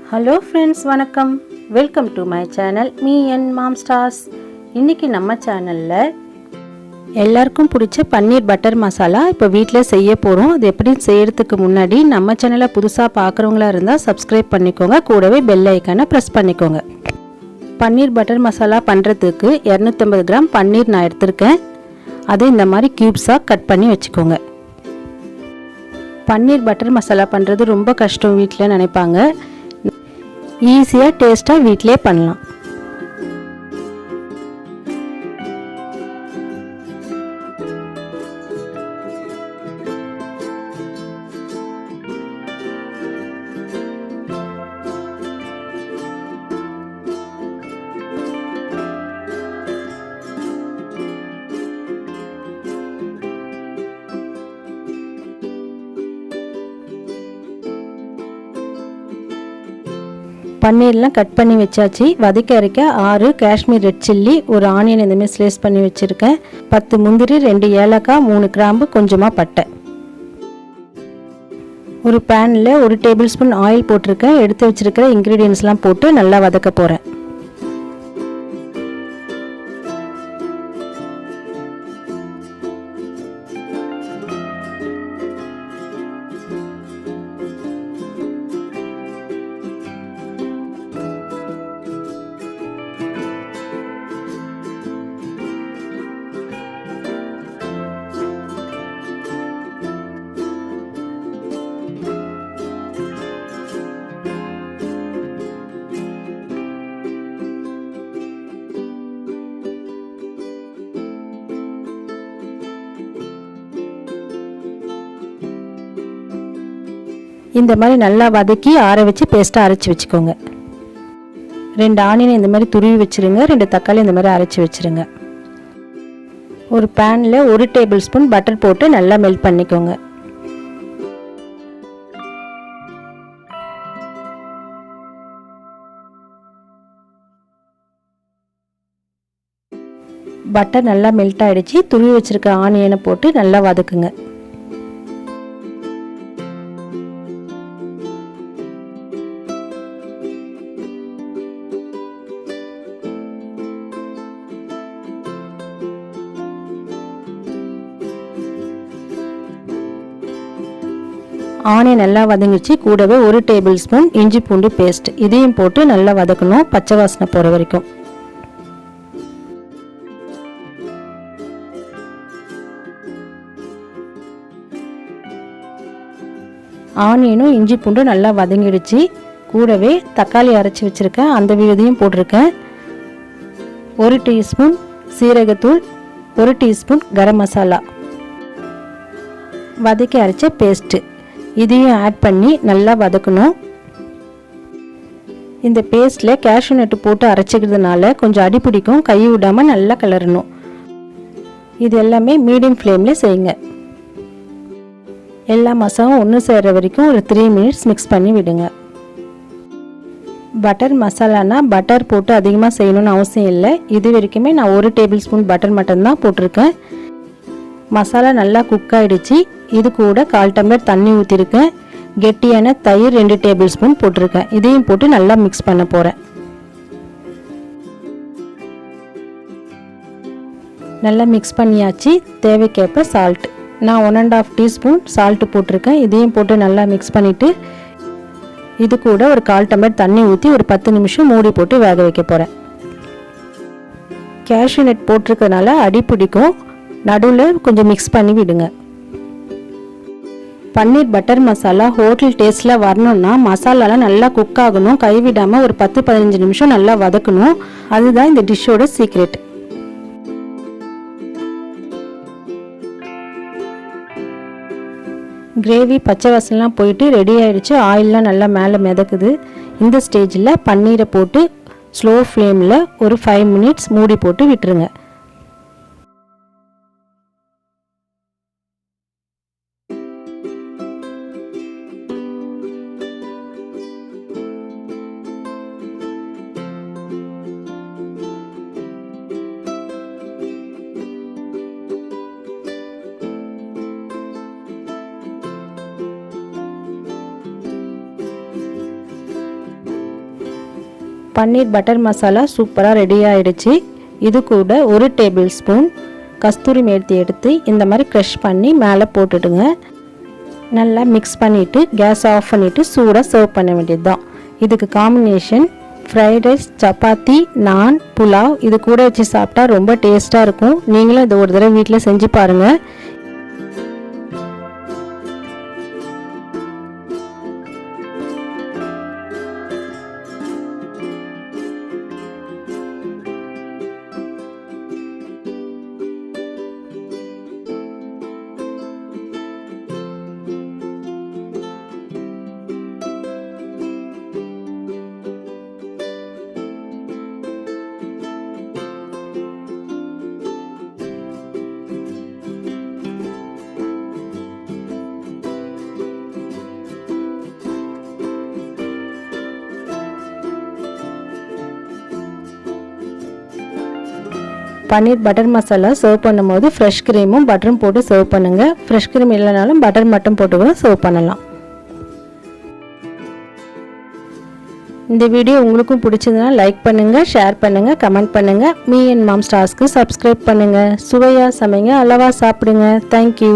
Hello friends, வணக்கம். Welcome to my channel Me&Mom stars. இன்னைக்கு நம்ம சேனல்ல எல்லாருக்கும் பிடிச்ச பன்னீர் பட்டர் மசாலா இப்போ வீட்ல செய்ய போறோம். அது எப்படி செய்யறதுக்கு முன்னாடி நம்ம சேனலை புதுசா பார்க்கறவங்களா இருந்தா Subscribe பண்ணிக்கோங்க. கூடவே பெல் ஐகானை பிரஸ் பண்ணிக்கோங்க. பன்னீர் பட்டர் மசாலா பண்றதுக்கு 250 கிராம் பன்னீர் நான் எடுத்துர்க்கேன். அதை இந்த மாதிரி கியூப்ஸா கட் பண்ணி வெச்சுக்கோங்க. பன்னீர் பட்டர் மசாலா பண்றது ரொம்ப கஷ்டம் வீட்ல நினைப்பாங்க. ஈஸியா டேஸ்டா வீட்லயே பண்ணலாம். பன்னீர்லாம் கட் பண்ணி வச்சாச்சு. வதக்க அரைக்க 6 காஷ்மீர் ரெட் சில்லி, ஒரு ஆனியன் இந்த மாதிரி ஸ்லைஸ் பண்ணி வச்சிருக்கேன். 10 முந்திரி, 2 ஏலக்காய், 3 கிராம்பு, கொஞ்சமா பட்டை. ஒரு பேன்ல 1 டேபிள் ஸ்பூன் ஆயில் போட்டிருக்கேன். எடுத்து வச்சிருக்கிற இன்கிரீடியன்ஸ்லாம் போட்டு நல்லா வதக்க போறேன். இந்த மாதிரி நல்லா வதக்கி ஆற வச்சு பேஸ்டா அரைச்சு வச்சுக்கோங்க. 2 ஆனியன் இந்த மாதிரி துருவி வச்சிருங்க. 2 தக்காளி இந்த மாதிரி அரைச்சு வச்சிருங்க. ஒரு பேன்ல 1 டேபிள் ஸ்பூன் பட்டர் போட்டு நல்லா மெல்ட் பண்ணிக்கோங்க. பட்டர் நல்லா மெல்ட் ஆயிடுச்சு. துருவி வச்சிருக்க ஆனியனை போட்டு நல்லா வதக்குங்க. ஆனியன் நல்லா வதங்கிச்சு. கூடவே 1 டேபிள் ஸ்பூன் இஞ்சி பூண்டு பேஸ்ட் இதையும் போட்டு நல்லா வதக்கணும், பச்சை வாசனை போற வரைக்கும். ஆனியனும் இஞ்சி பூண்டும் நல்லா வதங்கிடுச்சு. கூடவே தக்காளி அரைச்சி வச்சிருக்கேன், அந்த விழுதையும் போட்டிருக்கேன். 1 டீஸ்பூன் சீரகத்தூள், 1 டீஸ்பூன் கரம் மசாலா, வதக்கி அரைச்ச பேஸ்ட் இதையும் ஆட் பண்ணி நல்லா வதக்கணும். இந்த பேஸ்ட்ல கேஷ்யூ நட் போட்டு அரைச்சிக்கிறதுனால கொஞ்சம் அடி பிடிக்கும், கை விடாம நல்லா கிளறணும். இது எல்லாமே மீடியம் ஃப்ளேம்ல செய்யுங்க. எல்லா மசாலும் ஒன்று சேர்ற வரைக்கும் ஒரு 3 மினிட்ஸ் மிக்ஸ் பண்ணி விடுங்க. பட்டர் மசாலானா பட்டர் போட்டு அதிகமாக செய்யணும்னு அவசியம் இல்லை. இது வரைக்குமே நான் 1 டேபிள் ஸ்பூன் பட்டர் மட்டும்தான் போட்டிருக்கேன். மசாலா நல்லா குக் ஆயிடுச்சு. இது கூட 1/4 டம்ளர் தண்ணி ஊற்றிருக்கேன். கெட்டியான தயிர் 2 டேபிள் ஸ்பூன் போட்டிருக்கேன். இதையும் போட்டு நல்லா மிக்ஸ் பண்ண போகிறேன். நல்லா மிக்ஸ் பண்ணியாச்சு. தேவைக்கேற்ப சால்ட் நான் 1.5 டீஸ்பூன் சால்ட்டு போட்டிருக்கேன். இதையும் போட்டு நல்லா மிக்ஸ் பண்ணிவிட்டு இது கூட ஒரு 1/4 டம்ளர் தண்ணி ஊற்றி ஒரு 10 நிமிஷம் மூடி போட்டு வேக வைக்க போகிறேன். கேஷ்யூ நட் போட்டிருக்கனால அடி பிடிக்கும், நடுவில் கொஞ்சம் மிக்ஸ் பண்ணி விடுங்க. பன்னீர் பட்டர் மசாலா ஹோட்டல் டேஸ்ட்டில் வரணும்னா மசாலாலாம் நல்லா குக் ஆகணும், கைவிடாமல் ஒரு 10-15 நிமிஷம் நல்லா வதக்கணும். அதுதான் இந்த டிஷ்ஷோட சீக்ரெட். கிரேவி பச்சை வாசனைலாம் போயிட்டு ரெடி ஆயிடுச்சு. ஆயிலெலாம் நல்லா மேலே மிதக்குது. இந்த ஸ்டேஜில் பன்னீரை போட்டு ஸ்லோ ஃப்ளேமில் ஒரு 5 மினிட்ஸ் மூடி போட்டு விட்டுருங்க. பன்னீர் பட்டர் மசாலா சூப்பராக ரெடி ஆகிடுச்சு. இது கூட 1 டேபிள் ஸ்பூன் கஸ்தூரி மேத்தி எடுத்து இந்த மாதிரி க்ரஷ் பண்ணி மேலே போட்டுடுங்க. நல்லா மிக்ஸ் பண்ணிவிட்டு கேஸ் ஆஃப் பண்ணிவிட்டு சூடாக சர்வ் பண்ண வேண்டியது தான். இதுக்கு காம்பினேஷன் ஃப்ரைட் ரைஸ், சப்பாத்தி, நான், புலாவ் இது கூட வச்சு சாப்பிட்டா ரொம்ப டேஸ்ட்டாக இருக்கும். நீங்களும் இதை ஒரு தடவை வீட்டில் செஞ்சு பாருங்கள். பன்னீர் பட்டர் மசாலா சர்வ் பண்ணும்போது ஃப்ரெஷ் க்ரீமும் பட்டரும் போட்டு சர்வ் பண்ணுங்கள். ஃப்ரெஷ் க்ரீம் இல்லைனாலும் பட்டர் மட்டும் போட்டு கூட சர்வ் பண்ணலாம். இந்த வீடியோ உங்களுக்கும் பிடிச்சதுன்னா லைக் பண்ணுங்கள், ஷேர் பண்ணுங்கள், கமெண்ட் பண்ணுங்கள். மீ அண்ட் மாம் ஸ்டார்ஸ்க்கு சப்ஸ்கிரைப் பண்ணுங்கள். சுவையாக சமைங்க, அளவாக சாப்பிடுங்க. தேங்க்யூ.